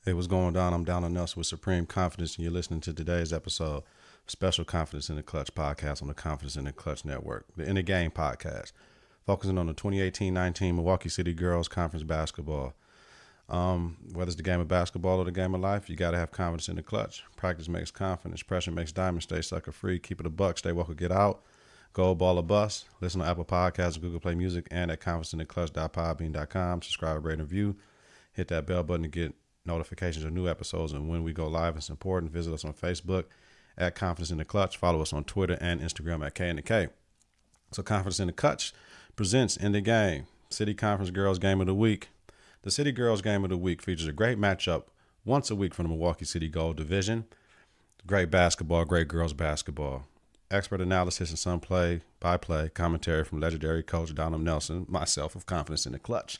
Hey, what's going on? I'm Donald Nelson with Supreme Confidence, and you're listening to today's episode of Special Confidence in the Klutch podcast on the Confidence in the Klutch Network, the In the Game podcast, focusing on the 2018-19 Milwaukee City Girls Conference basketball. Whether it's the game of basketball or the game of life, you got to have confidence in the clutch. Practice makes confidence. Pressure makes diamonds. Stay sucker free. Keep it a buck. Stay woke or get out. Gold ball or bust. Listen on Apple Podcasts, Google Play Music, and at confidenceintheclutch.podbean.com. Subscribe, rate, and review. Hit that bell button to get notifications of new episodes and when we go live. It's important. Visit us on Facebook at Confidence in the Klutch. Follow us on Twitter and Instagram at KITK. So Confidence in the Klutch presents In the Game, City Conference Girls Game of the Week. The City Girls Game of the Week features a great matchup once a week from the Milwaukee City Gold Division. Great basketball, great girls basketball. Expert analysis and some play-by-play commentary from legendary coach Donald Nelson, myself of Confidence in the Klutch.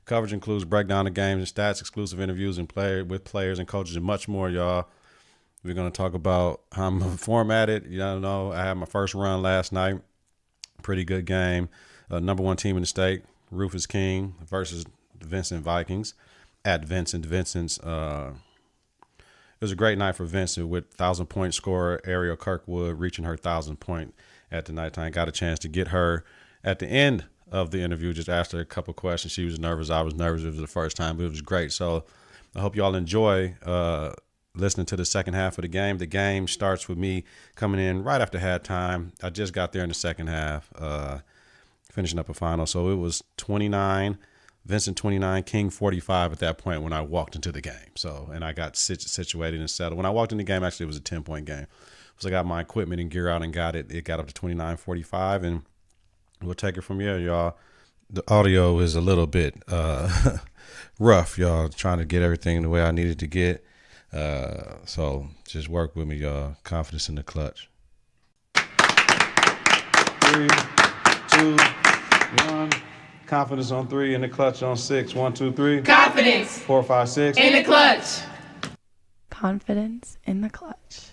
Coverage includes breakdown of games and stats, exclusive interviews with players and coaches, and much more, y'all. We're going to talk about how I'm formatted. You don't know, I had my first run last night. Pretty good game. Number one team in the state, Rufus King versus Vincent Vikings at Vincent. It was a great night for Vincent with 1,000-point scorer Ariel Kirkwood reaching her 1,000 point at the nighttime. Got a chance to get her at the end of the interview, just asked her a couple questions. She was nervous. I was nervous. It was the first time, but it was great. So I hope you all enjoy listening to the second half of the game. The game starts with me coming in right after halftime. I just got there in the second half, finishing up a final. So it was 29, Vincent 29, King 45 at that point when I walked into the game. So, and I got situated and settled. When I walked in the game, actually, it was a 10-point game. So I got my equipment and gear out and got it. It got up to 29-45, and we'll take it from here, y'all. The audio is a little bit rough, y'all, trying to get everything the way I needed to get. So just work with me, y'all. Confidence in the Klutch. 3, 2, 1. Confidence on 3, in the Klutch on 6. 1, 2, 3. Confidence. 4, 5, 6. In the Klutch. Confidence in the Klutch.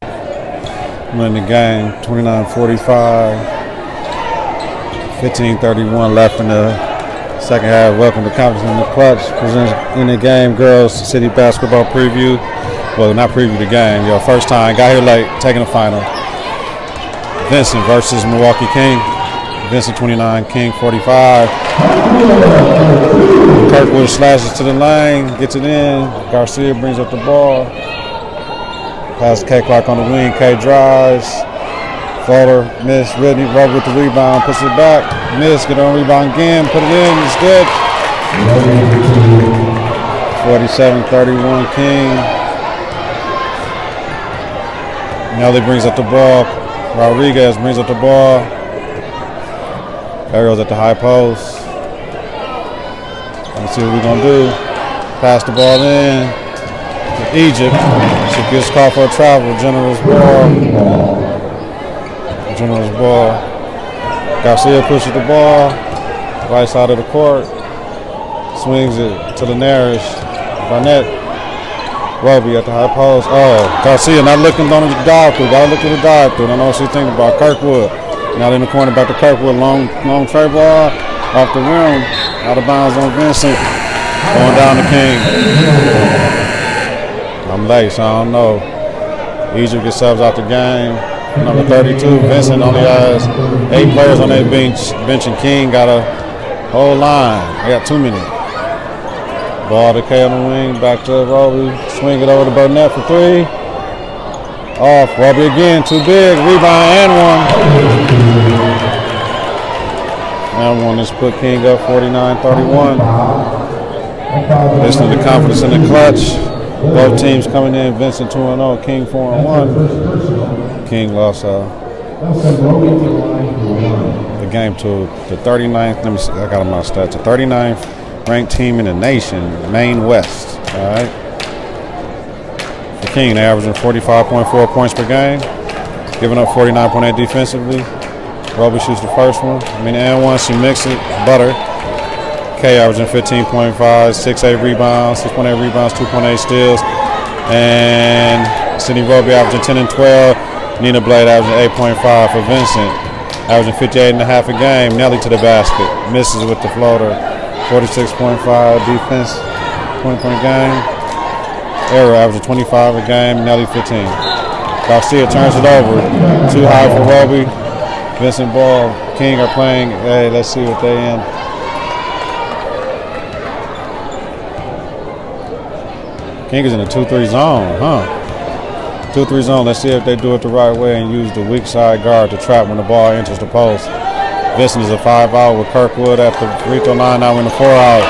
I'm in the game, 29-45. 15:31 left in the second half. Welcome to Confidence in the Klutch. Presents In the Game Girls City Basketball Preview. Well, not preview the game. Your first time. Got here late, taking the final. Vincent versus Milwaukee King. Vincent 29, King 45. Kirkwood slashes to the lane, gets it in. Garcia brings up the ball. Pass K Clark on the wing. K drives. Floater, miss, Ridney, rub with the rebound, puts it back, miss, get on rebound again, put it in, it's good. 47-31 King. Nelly brings up the ball. Rodriguez brings up the ball. Ariel's at the high post. Let's see what we're going to do. Pass the ball in to Egypt. She gets called for a travel. General's ball. Garcia pushes the ball. Right side of the court. Swings it to Linares. Barnett. Roby at the high post. Oh, Garcia not looking on the dive through. Gotta look at the dive through. I know what she's thinking about. Kirkwood. Now in the corner back to Kirkwood. Long tray ball. Off the rim. Out of bounds on Vincent. Going down to King. I'm late, so I don't know. Egypt gets subs out the game. Number 32, Vincent only has 8 players on their bench, and King got a whole line. They got too many. Ball to K on the wing, back to Roby. Swing it over to Burnett for 3. Off, Roby again, too big. Rebound and one. Let's put King up 49-31. Listening to Confidence in the Klutch. Both teams coming in, Vincent 2-0, King 4-1. King lost the game to the 39th. Let me see, I got my stats. The 39th ranked team in the nation, Maine West. All right. For King, they're averaging 45.4 points per game, giving up 49.8 defensively. Roby shoots the first one. And one, she mixes it, butter. K averaging 15.5, 6.8 rebounds, 6.8 rebounds, 2.8 steals. And Sydney Roby averaging 10 and 12. Nina Blade averaging 8.5 for Vincent. Averaging 58.5 a game. Nelly to the basket. Misses with the floater. 46.5 defense. 20-point game. Ariel averaging 25 a game, Nelly 15. Garcia turns it over. Too high for Roby. Vincent Ball, King are playing. Hey, let's see what they in. King is in a 2-3 zone, huh? 2-3 zone. Let's see if they do it the right way and use the weak side guard to trap when the ball enters the post. Vincent is a 5-out with Kirkwood at the free throw line. Now we're in a 4-out.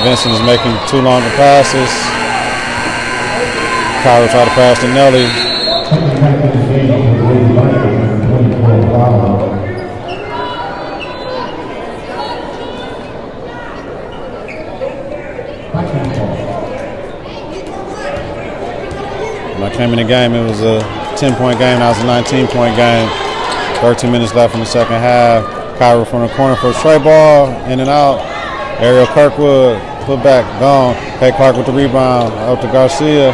Vincent is making 2 longer passes. Kyra try to pass to Nelly. When I came in the game, it was a 10-point game. Now it's a 19-point game. 13 minutes left in the second half. Kyra from the corner for a straight ball. In and out. Ariel Kirkwood, put back, gone. Kay Clark with the rebound. Out to Garcia.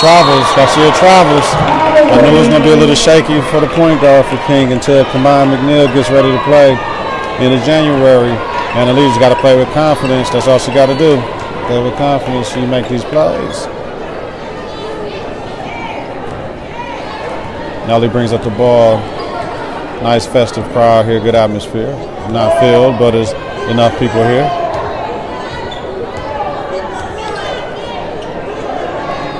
Garcia travels. I knew it was going to be a little shaky for the point guard for King until Combined McNeil gets ready to play in January. And the leader's got to play with confidence. That's all she got to do. Play with confidence. She make these plays. Nelly brings up the ball. Nice festive crowd here. Good atmosphere. Not filled, but there's enough people here.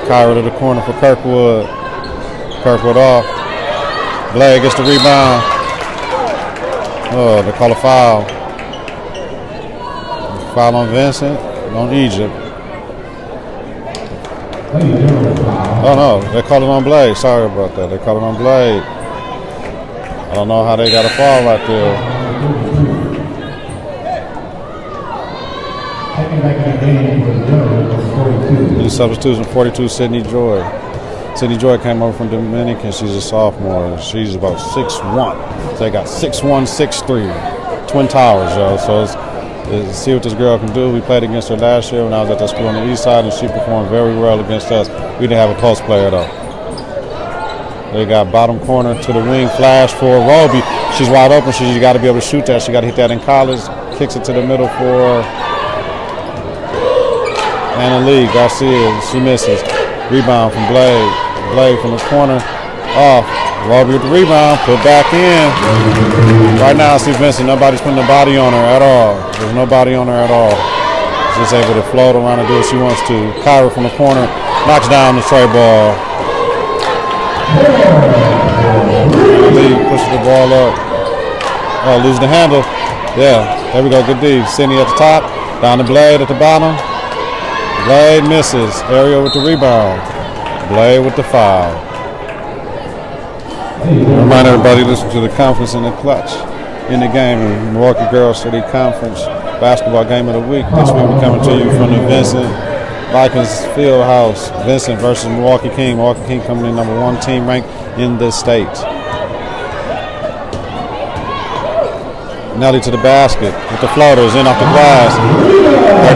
Kyra to the corner for Kirkwood. Kirkwood off. Blade gets the rebound. Oh, they call a foul. Foul on Vincent, on Egypt. Oh no, they call it on Blade. Sorry about that. They call it on Blade. I don't know how they got a foul right there. New substitution, 42, Sydney Joy. Sydney Joy came over from Dominican. She's a sophomore. She's about 6'1". So they got 6'1", 6'3". Twin Towers, yo. So it's see what this girl can do. We played against her last year when I was at that school on the east side, and she performed very well against us. We didn't have a post player, though. They got bottom corner to the wing flash for Roby. She's wide open. You got to be able to shoot that. She got to hit that in college. Kicks it to the middle for Anna Lee. Garcia, she misses. Rebound from Blade. Blade from the corner. Off. Roby with the rebound. Put back in. Right now, I see Vincent. Nobody's putting a body on her at all. There's no body on her at all. She's able to float around and do what she wants to. Kyra from the corner. Knocks down the tray ball. Lee pushes the ball up. Oh, lose the handle. Yeah, there we go. Good D. Sydney at the top. Down to Blade at the bottom. Blade misses. Ariel with the rebound. Blade with the foul. Remind everybody, listen to the conference in the Klutch in the game. Milwaukee Girls City Conference basketball game of the week. This week we're coming to you from the Vincent Vikings Field House. Vincent versus Milwaukee King. Milwaukee King coming in number 1 team ranked in the state. Nelly to the basket with the floaters in off the glass.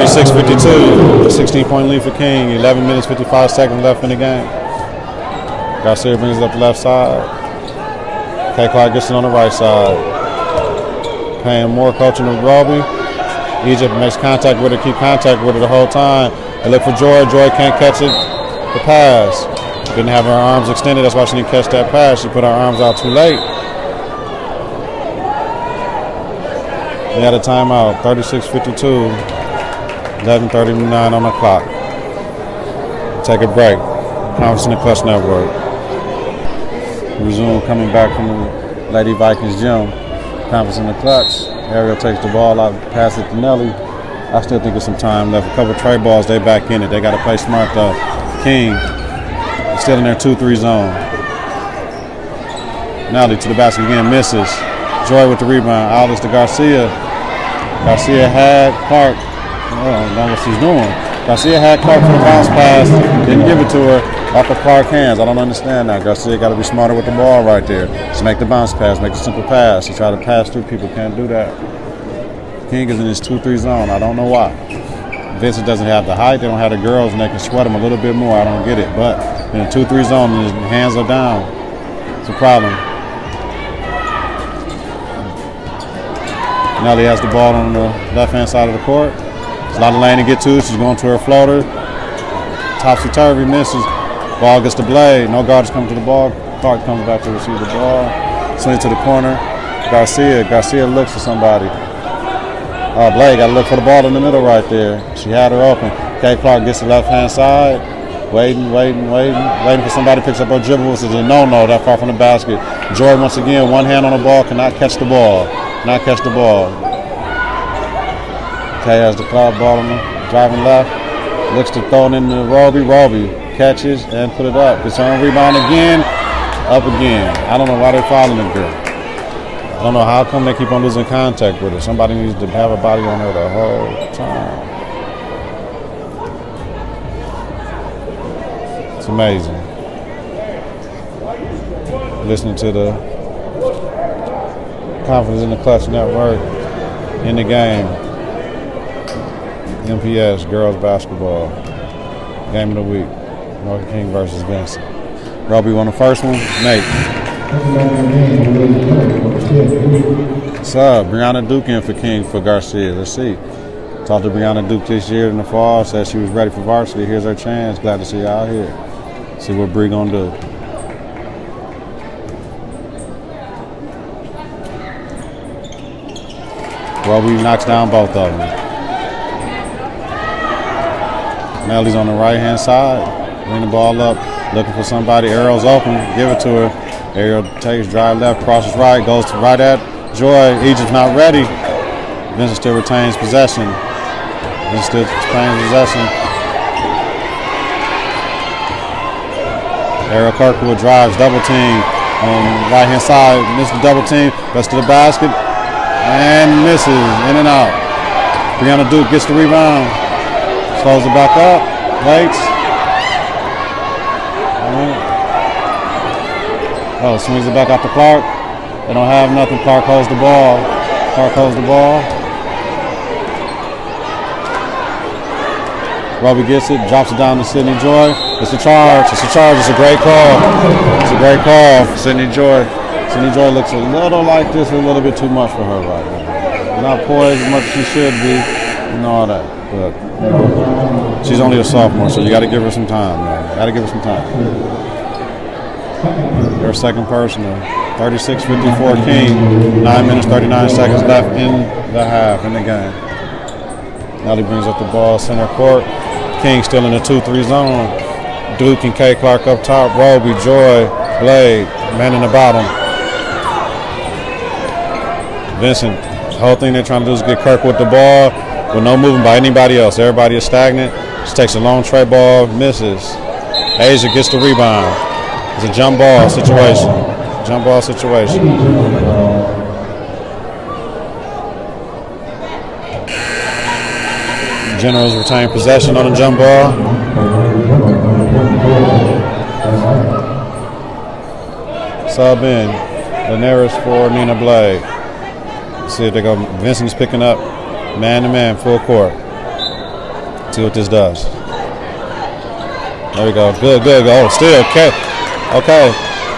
36-52. 16-point lead for King. 11 minutes, 55 seconds left in the game. Garcia brings it up the left side. Kay Clark gets it on the right side. Paying more coaching to Roby. Egypt makes contact with her, keep contact with her the whole time. They look for Joy. Joy can't catch it. The pass. Didn't have her arms extended. That's why she didn't catch that pass. She put her arms out too late. They had a timeout. 36-52. 11:39 on the clock. Take a break. Conference in the Klutch Network. Resume coming back from the Lady Vikings gym. Conference in the Klutch. Ariel takes the ball out, passes it to Nelly. I still think there's some time left. A couple of tray balls, they back in it. They got to play smart though. King still in their 2-3 zone. Nelly to the basket again, misses. Joy with the rebound. Alice to Garcia. Garcia had Clark. I don't know what she's doing. Garcia had Clark for the bounce pass. Didn't give it to her. Off of Clark's hands. I don't understand that. Garcia got to be smarter with the ball right there. Just make the bounce pass, make the simple pass. He try to pass through people, can't do that. King is in his 2-3 zone. I don't know why. Vincent doesn't have the height. They don't have the girls, and they can sweat him a little bit more. I don't get it. But in a 2-3 zone, and his hands are down. It's a problem. Nelly has the ball on the left-hand side of the court. There's a lot of lane to get to. She's going to her floater. topsy-turvy, misses. Ball gets to Blade. No guard is coming to the ball. Clark comes back to receive the ball. Swing to the corner. Garcia looks for somebody. Blade got to look for the ball in the middle right there. She had her open. Kay Clark gets to the left-hand side. Waiting for somebody, picks up her dribble. This is a no-no that far from the basket. Joy once again, one hand on the ball, cannot catch the ball. Kay has the cloud ball on the driving left. Looks to throw it in to Roby. Roby catches and put it up. Gets her own rebound again. Up again. I don't know why they're fouling the girl. I don't know how come they keep on losing contact with her. Somebody needs to have a body on her the whole time. It's amazing. Listening to the Confidence in the Klutch Network in the game. MPS girls basketball game of the week. Milwaukee King versus Vincent. Roby won the first one. Nate. What's up? Brianna Duke in for King for Garcia. Let's see. Talked to Brianna Duke this year in the fall. Said she was ready for varsity. Here's her chance. Glad to see you out here. See what Bree gonna do. Roby knocks down both of them. Nelly's on the right-hand side. Bring the ball up. Looking for somebody. Ariel's open. Give it to her. Ariel takes drive left, crosses right, goes to right at Joy. Egypt's not ready. Vincent still retains possession. Ariel Kirkwood drives, double team on the right-hand side. Missed the double team. Goes to the basket and misses. In and out. Brianna Duke gets the rebound. Slows it back up. Waits. Swings it back out to Clark. They don't have nothing. Clark holds the ball. Roby gets it, drops it down to Sydney Joy. It's a charge. It's a great call. Sydney Joy. Sydney Joy looks a little like this, a little bit too much for her right now. Not poised as much as she should be, and all that. But she's only a sophomore, so you got to give her some time, man. Their second personal. 36-54 King. 9 minutes, 39 seconds left in the half in the game. Nelly brings up the ball, center court. King still in the 2-3 zone. Duke and Kay Clark up top. Roby, Joy, Blade, man in the bottom. Vincent, the whole thing they're trying to do is get Kirkwood the ball with no movement by anybody else. Everybody is stagnant. Just takes a long tray ball, misses. Asia gets the rebound. It's a jump ball situation. Generals retain possession on the jump ball. Sub in. Linares for Nina Blade. Let's see if they go. Vincent's picking up man-to-man, full court. See what this does. There we go. Good. Oh, steal. Okay.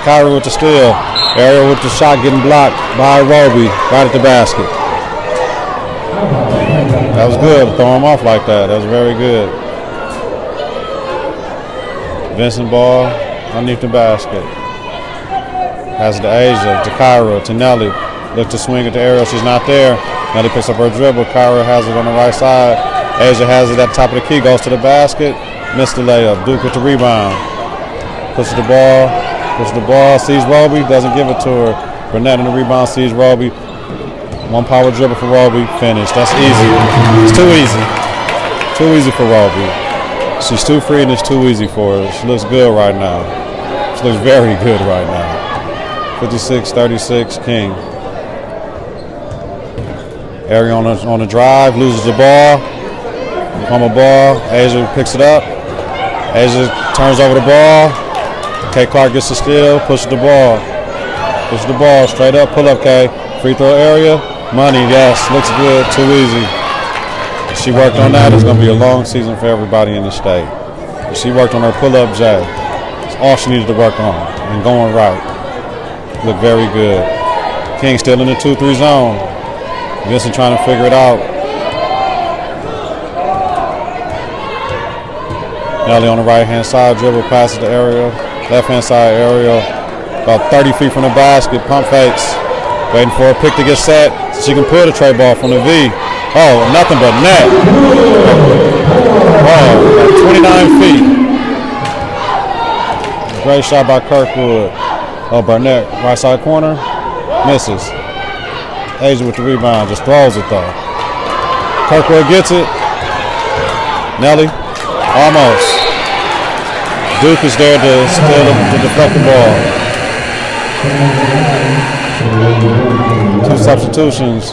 Kyrie with the steal. Ariel with the shot getting blocked by Roby right at the basket. That was good. Throw him off like that. That was very good. Vincent ball underneath the basket. Has it to Asia, to Kyra, to Nelly. Look to swing it to Ariel. She's not there. Nelly picks up her dribble. Kyra has it on the right side. Asia has it at the top of the key. Goes to the basket. Missed the layup. Duke with the rebound. Pushes the ball. Sees Roby. Doesn't give it to her. Burnett in the rebound. Sees Roby. One power dribble for Roby. Finish. That's easy. It's too easy. Too easy for Roby. She's too free and it's too easy for her. She looks good right now. She looks very good right now. 56-36 King. Ariel on the drive. Loses the ball. On the ball. Asia picks it up. Asia turns over the ball. Kay Clark gets the steal. Pushes the ball. Straight up. Pull up Kay. Free throw area. Money, yes, looks good, too easy. If she worked on that, it's going to be a long season for everybody in the state. If she worked on her pull-up J. It's all she needed to work on and going right. Looked very good. King still in the 2-3 zone. Vincent trying to figure it out. Nelly on the right-hand side, dribble, passes to Ariel. Left-hand side, Ariel, about 30 feet from the basket, pump fakes. Waiting for a pick to get set so she can pull the tray ball from the V. Oh, nothing but net. Oh, 29 feet. Great shot by Kirkwood. Oh, Burnett, right side corner, misses. Asia with the rebound, just throws it though. Kirkwood gets it. Nelly, almost. Duke is there to steal to deflect the ball. 2 substitutions.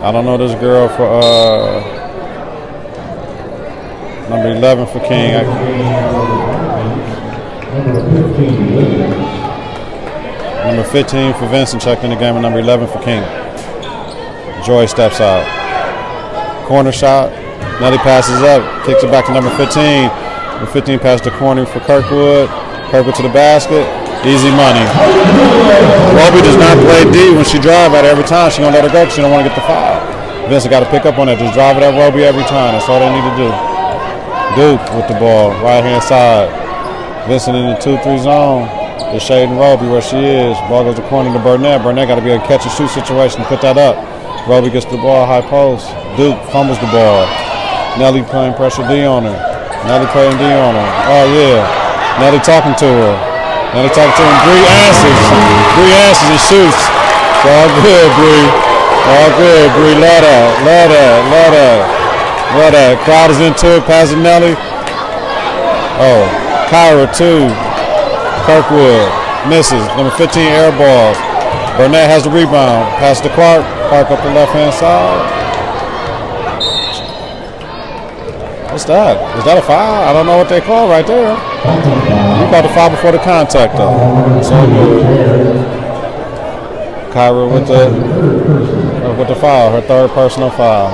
I don't know this girl for number 11 for King. Number 15 for Vincent checked in the game, and number 11 for King. Joy steps out. Corner shot. Nelly passes up, kicks it back to number 15. Number 15 passes the corner for Kirkwood. Kirkwood to the basket. Easy money. Roby does not play D when she drive at her every time. She gonna let her go because she don't want to get the foul. Vincent got to pick up on that. Just drive it at Roby every time. That's all they need to do. Duke with the ball, right hand side. Vincent in the 2-3 zone. They're shading Roby where she is. Ball goes to corner to Burnett. Burnett got to be a catch and shoot situation to put that up. Roby gets the ball high post. Duke fumbles the ball. Nelly playing pressure D on her. Nelly playing D on her. Oh yeah. Nelly talking to her. Nelly talking to him. Bree answers. Bree answers and shoots. It's all good, Bree. All good, Bree. Love that. Love that. Love that. Love that. Crowd is into it. Pass to Nelly. Oh. Kyra too. Kirkwood misses. Number 15 air balls. Burnett has the rebound. Pass to Clark. Clark up the left hand side. What's that? Is that a foul? I don't know what they call right there. You called the foul before the contact though. So good. Kyra with the foul, her third personal foul.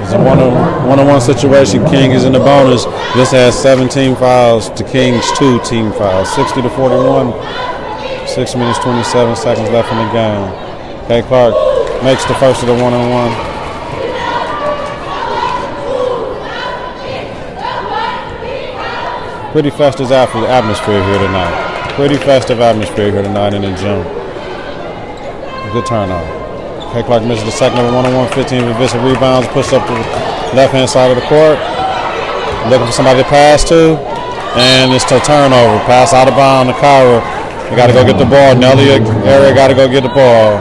It's a one-on-one situation. King is in the bonus. This has 17 fouls to King's 2 team fouls. 60-41. 6 minutes, 27 seconds left in the game. Kay Clark makes the first of the one-on-one. Pretty festive atmosphere here tonight. Pretty festive atmosphere here tonight in the gym. Good turnout. Kay Clark misses the second of the one-on-one. 15 for Vincent rebounds, pushes up to the left-hand side of the court. Looking for somebody to pass to. And it's a turnover. Pass out of bounds to Kyra. They got to go get the ball. Nelly area got to go get the ball.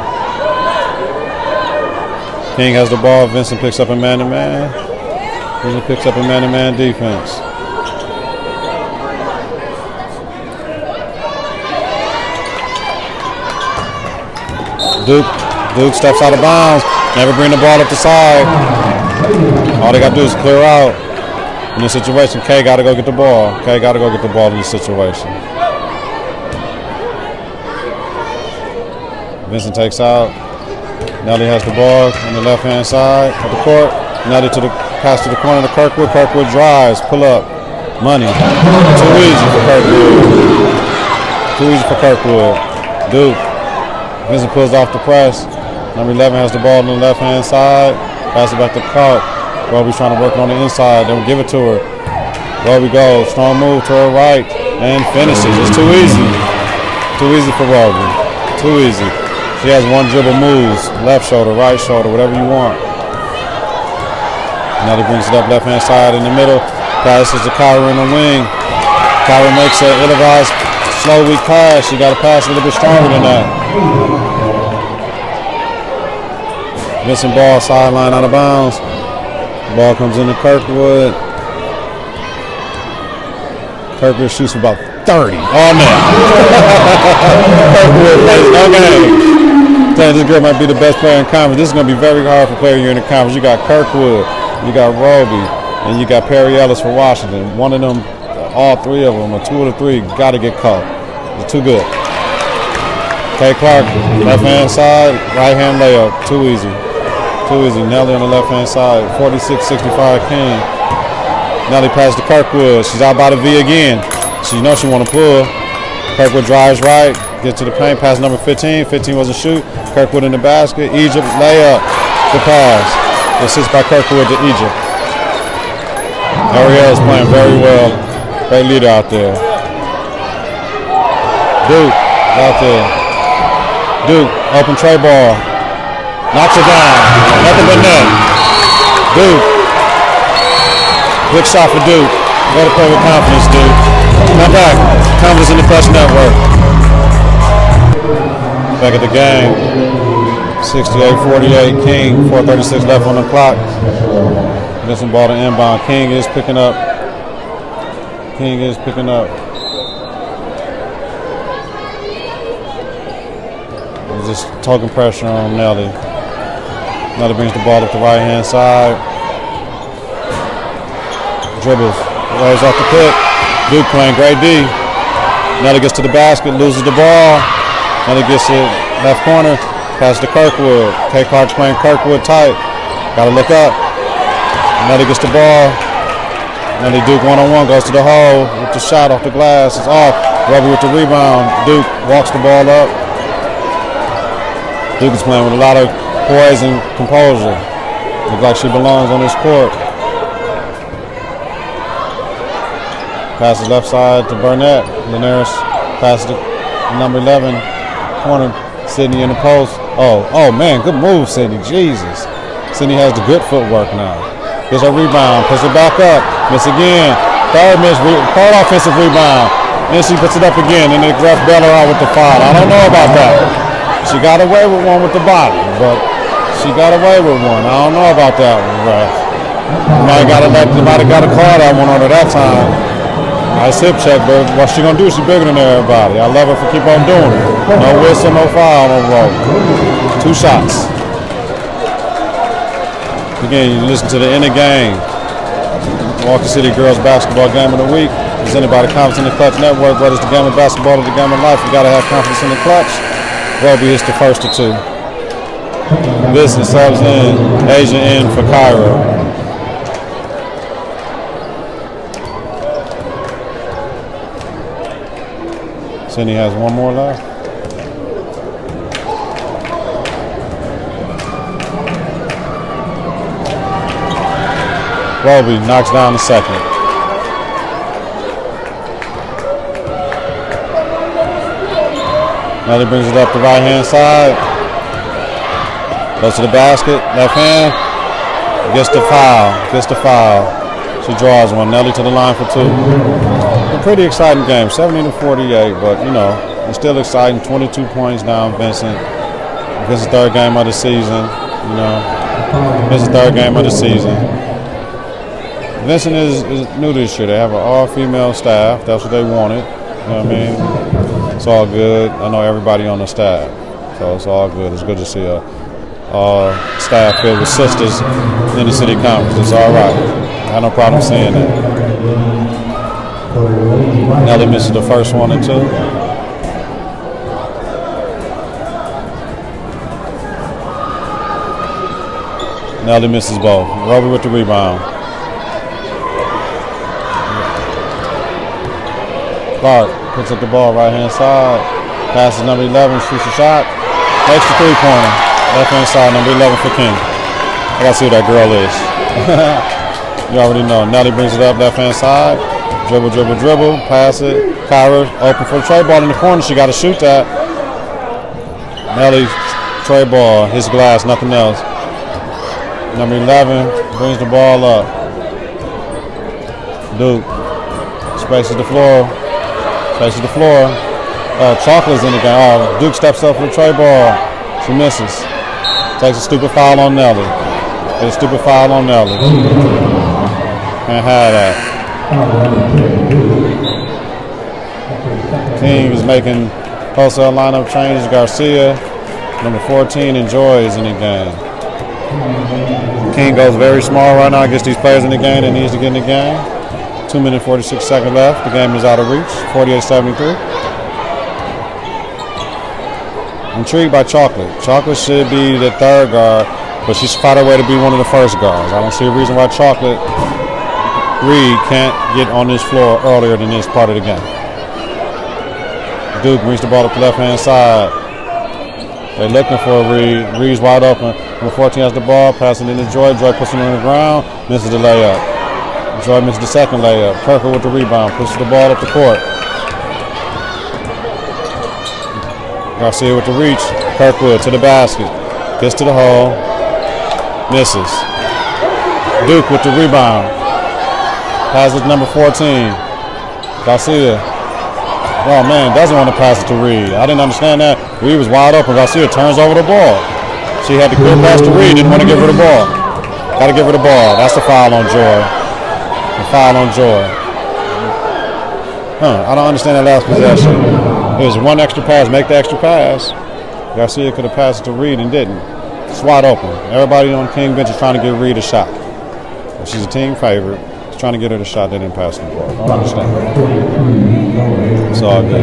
King has the ball. Vincent picks up a man-to-man. Vincent picks up a man-to-man defense. Duke steps out of bounds. Never bring the ball up the side. All they got to do is clear out. In this situation, Kay got to go get the ball. Kay got to go get the ball in this situation. Vincent takes out. Nelly has the ball on the left-hand side of the court. Nelly to the pass to the corner to Kirkwood. Kirkwood drives, pull up, money. Too easy for Kirkwood. Too easy for Kirkwood. Duke. Vincent pulls off the press. Number 11 has the ball on the left-hand side. Pass it back to Clark. Roby's trying to work on the inside. Don't give it to her. Roby goes. Strong move to her right and finishes. It's too easy. Too easy for Roby. Too easy. She has one dribble moves, left shoulder, right shoulder, whatever you want. Now he brings it up left-hand side in the middle. Passes to Kyra in the wing. Kyra makes an ill-advised, slow, weak pass. She got to pass a little bit stronger than that. Missing ball, sideline out of bounds. Ball comes into Kirkwood. Kirkwood shoots for about 30. Oh, no. Kirkwood plays no game. This girl might be the best player in conference. This is going to be very hard for player here in the conference. You got Kirkwood, you got Roby, and you got Perry Ellis for Washington. One of them, all three of them, or two of the three, got to get caught. They're too good. Kay Clark, left-hand side, right-hand layup. Too easy. Too easy. Nelly on the left-hand side, 46-65 King. Nelly passes to Kirkwood. She's out by the V again. She knows she want to pull. Kirkwood drives right. Get to the paint, pass number 15. 15 was a shoot. Kirkwood in the basket. Egypt layup. The pass. Assist by Kirkwood to Egypt. Ariel is playing very well. Great leader out there. Duke out there. Duke, open tray ball. Knocks it down. Nothing but net. Duke. Big shot for Duke. Better play with confidence, Duke. Come back. Confidence in the Klutch Network. Back at the game. 68-48. King. 4:36 left on the clock. Vincent ball to inbound. King is picking up. King is picking up. Just token pressure on Nelly. Nelly brings the ball up the right hand side. Dribbles. Rolls off the pick. Duke playing great D. Nelly gets to the basket, loses the ball. Nelly gets it left corner. Pass to Kirkwood. K. Clark's playing Kirkwood tight. Gotta look up. Nelly gets the ball. Nelly Duke one-on-one goes to the hole with the shot off the glass. It's off. Roby with the rebound. Duke walks the ball up. Duke is playing with a lot of poise and composure. Looks like she belongs on this court. Passes left side to Burnett. Linares passes to number 11. Corner. Sydney in the post. Oh man, good move, Sydney. Jesus. Sydney has the good footwork now. Gets a rebound, puts it back up. Miss again. Third offensive rebound. Then she puts it up again, and the ref bailed her out with the foul. I don't know about that. She got away with one with the body, but she got away with one. I don't know about that one, ref. Might have got to call that one on her that time. Nice hip check, but what's she gonna do? She's bigger than everybody. I love her for keep on doing it. No whistle, no foul, no roll. 2 shots. Again, you listen to the inner game. Milwaukee City Girls Basketball Game of the Week. Presented by the Confidence in the Klutch Network. Whether it's the game of basketball or the game of life, you gotta have confidence in the Klutch. Roby hits the first of 2. Vincent subs in. Asia in for Cairo. Sydney has one more left. Roby knocks down the second. Nelly brings it up the right hand side. Goes to the basket, left hand. Gets the foul. She draws one. Nelly to the line for 2. A pretty exciting game, 70-48, but you know, it's still exciting. 22 points down, Vincent. Vincent's 3rd game of the season. Vincent is new this year. They have an all-female staff. That's what they wanted. You know what I mean? It's all good. I know everybody on the staff, so it's all good. It's good to see a staff filled with sisters in the city conference. It's all right. I have no problem seeing that. Nelly misses the first 1 and 2. Nelly misses both. Roby with the rebound. Clark puts up the ball right hand side. Passes number 11, shoots a shot. Makes the 3-pointer. Left hand side, number 11 for King. I gotta see who that girl is. You already know. Nelly brings it up left hand side. Dribble, pass it. Kyra open for the tray ball in the corner. She got to shoot that. Nelly, tray ball, his glass, nothing else. Number 11 brings the ball up. Duke spaces the floor. Chocolate's in the game. Duke steps up for the tray ball. She misses. Takes a stupid foul on Nelly. Can't have that. King is making wholesale lineup changes. Garcia, number 14, enjoys in the game. King goes very small right now. Gets these players in the game that needs to get in the game. 2 minutes 46 seconds left. The game is out of reach. 48-73. Intrigued by Chocolate. Chocolate should be the 3rd guard, but she's fought her way to be one of the first guards. I don't see a reason why Chocolate Reed can't get on this floor earlier than this part of the game. Duke brings the ball up the left-hand side. They're looking for Reed. Reed's wide open. Number 14 has the ball, passing into Joy. Joy puts him on the ground, misses the layup. Joy misses the second layup. Kirkwood with the rebound, pushes the ball up the court. Garcia with the reach. Kirkwood to the basket. Gets to the hole. Misses. Duke with the rebound. Passes number 14. Garcia. Oh, man, doesn't want to pass it to Reed. I didn't understand that. Reed was wide open. Garcia turns over the ball. She had to clear pass to Reed. Didn't want to give her the ball. Got to give her the ball. That's the foul on Joy. The foul on Joy. I don't understand that last possession. It was one extra pass. Make the extra pass. Garcia could have passed it to Reed and didn't. It's wide open. Everybody on King bench is trying to give Reed a shot. She's a team favorite. He's trying to get her the shot. They didn't pass the ball. I don't understand. It's all good.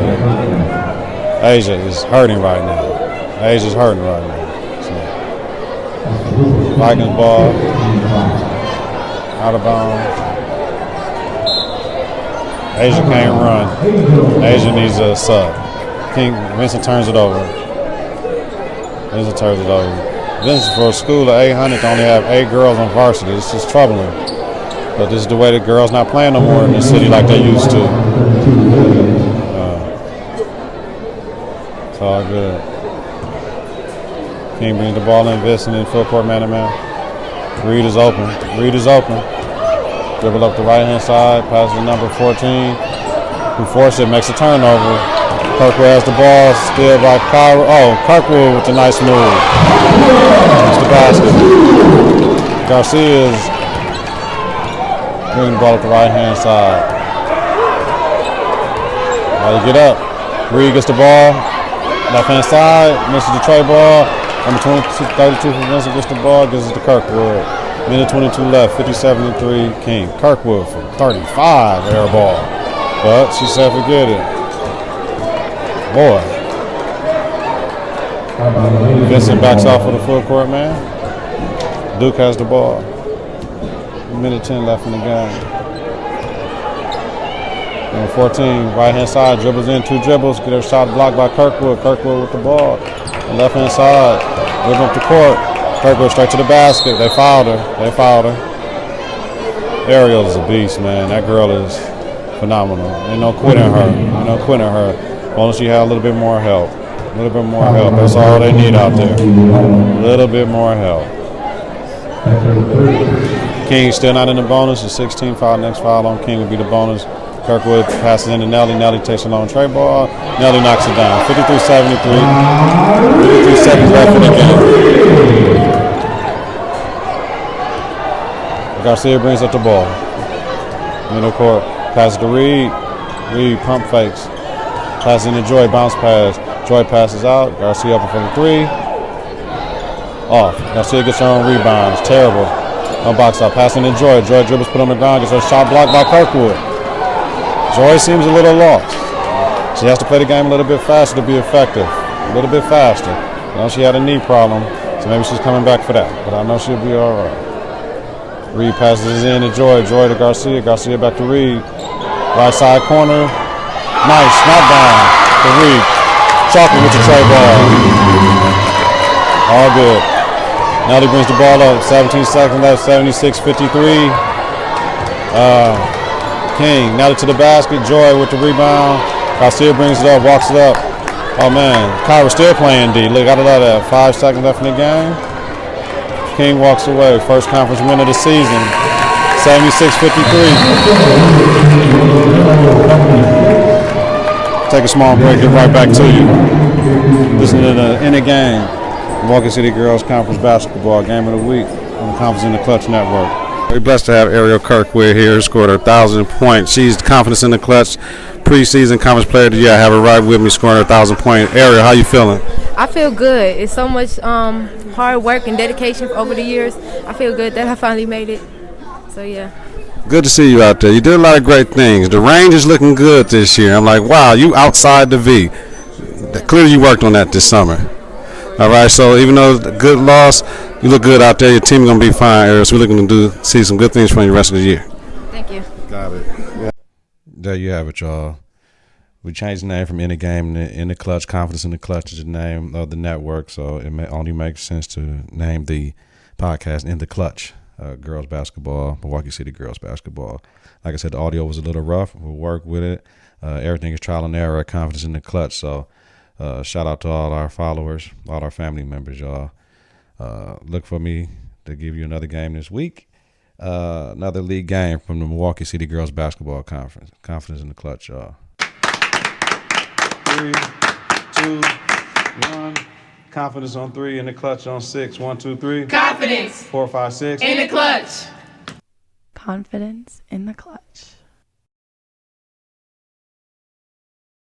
Asia is hurting right now. Asia's hurting right now. So, Vikings ball. Out of bounds. Asia can't run. Asia needs a sub. Vincent turns it over. Vincent for a school of 800 to only have 8 girls on varsity. This is troubling. But this is the way the girls not playing no more in the city like they used to. It's all good. King brings the ball in, Vincent in full court man-to-man. Reed is open. Dribble up the right-hand side, passes to number 14. Who forces it, makes a turnover. Kirkwood has the ball, still by Kyra. Oh, Kirkwood with a nice move. It's the basket. Garcia is bringing the ball up the right-hand side. While you get up, Reed gets the ball. Left-hand side, misses the tray ball. Number 32 for Vincent gets the ball, gives it to Kirkwood. Minute 22 left, 57-3 King. Kirkwood from 35, air ball. But she said forget it. Boy. Vincent backs off for the full court man. Duke has the ball. Minute 10 left in the game. Number 14, right-hand side, dribbles in, 2 dribbles, get her shot blocked by Kirkwood. Kirkwood with the ball. Left-hand side, dribble up the court. Kirkwood straight to the basket. They fouled her. Ariel is a beast, man. That girl is phenomenal. Ain't no quitting her. Only she had a little bit more help. That's all they need out there. A little bit more help. King still not in the bonus. It's 16 foul. Next foul on King will be the bonus. Kirkwood passes into Nelly. Nelly takes a long tray ball. Nelly knocks it down. 53-73. 53 seconds left in the game. Garcia brings up the ball. Middle court. Passes to Reed. Reed pump fakes. Passes into Joy. Bounce pass. Joy passes out. Garcia up for the 3. Off. Garcia gets her own rebound. It's terrible. No box out. Passing to Joy. Joy dribbles put on the ground. Gets her shot blocked by Kirkwood. Joy seems a little lost. She has to play the game a little bit faster to be effective. A little bit faster. I know she had a knee problem, so maybe she's coming back for that. But I know she'll be all right. Reed passes in to Joy. Joy to Garcia. Garcia back to Reed. Right side corner. Nice. Knockdown to Reed. Chalky with the tray ball. All good. Nelly brings the ball up. 17 seconds left. 76-53. King. Nelly to the basket. Joy with the rebound. Garcia brings it up. Walks it up. Oh, man. Kyra still playing D. Look, I love that. 5 seconds left in the game. King walks away. First conference win of the season. 76-53. Take a small break. Get right back to you. Listen to the In the Game. Milwaukee City Girls Conference Basketball Game of the Week on the Conference in the Klutch Network. We're blessed to have Ariel Kirkwood here. Scored 1,000 points. She's Confidence in the Klutch preseason conference player of the year. I have her right with me scoring 1,000 points. Ariel, how you feeling? I feel good. It's so much hard work and dedication over the years. I feel good that I finally made it. So, yeah. Good to see you out there. You did a lot of great things. The range is looking good this year. I'm like, wow, you outside the V. Clearly you worked on that this summer. All right, so even though it's a good loss, you look good out there. Your team is going to be fine, Ariel. So we're looking to see some good things from you the rest of the year. Thank you. Got it. Yeah. There you have it, y'all. We changed the name from In the Game in the Clutch. Confidence in the Clutch is the name of the network, so it only makes sense to name the podcast In the Clutch. Girls basketball, Milwaukee City girls basketball. Like I said, the audio was a little rough. We'll work with it. Everything is trial and error at Confidence in the Clutch. So shout out to all our followers, all our family members, y'all. Look for me to give you another game this week. Another league game from the Milwaukee City Girls Basketball Conference. Confidence in the Clutch, y'all. 3, 2, 1. Confidence on 3, in the Clutch on 6. 1, 2, 3. Confidence. 4, 5, 6. In the clutch. Confidence in the clutch.